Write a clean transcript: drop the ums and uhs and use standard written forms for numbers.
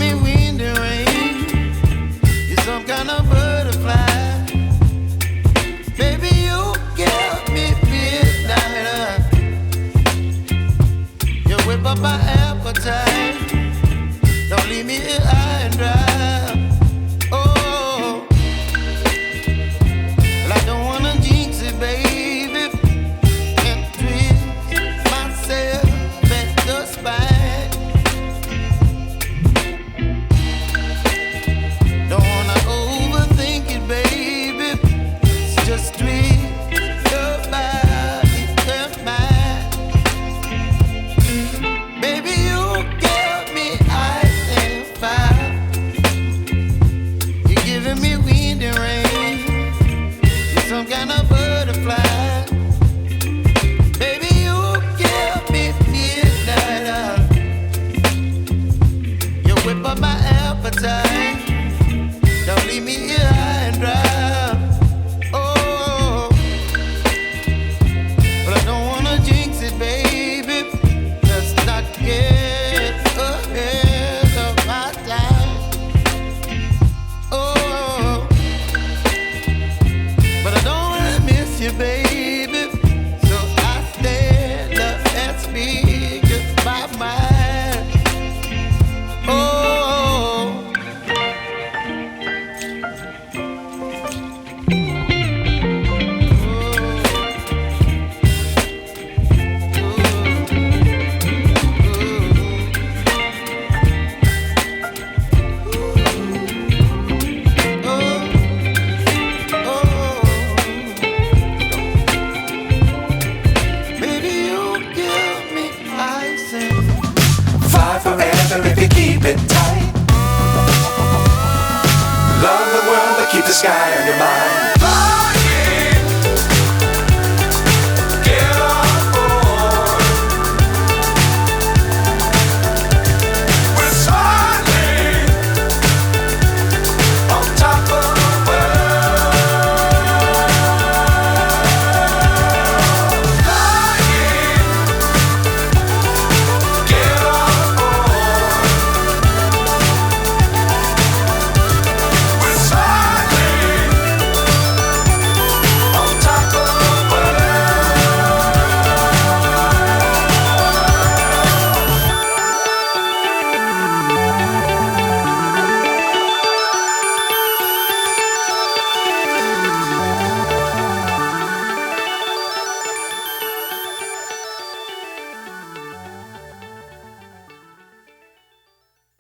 me wind and rain. You're some kind of butterfly. Baby, you give me midnight. You whip up my appetite. Don't leave me here high and dry. Oh, well, I don't wanna jinx it, baby, and twist myself at the spine. Don't wanna overthink it, baby. It's just twist your body and mine. Baby, you give me ice and fire. You're giving me wind and rain. You're some kind of butterfly. Baby, you give me midnight. You whip up my appetite. Don't leave me here high and dry. Oh, but I don't wanna jinx it, baby. Let's not get ahead of my time. Oh, but I don't wanna miss you, baby. So I stand up and speak my mind. Oh. Baby, you give me ice and Fly forever if you keep it tight. Love the world, but keep the sky on your mind.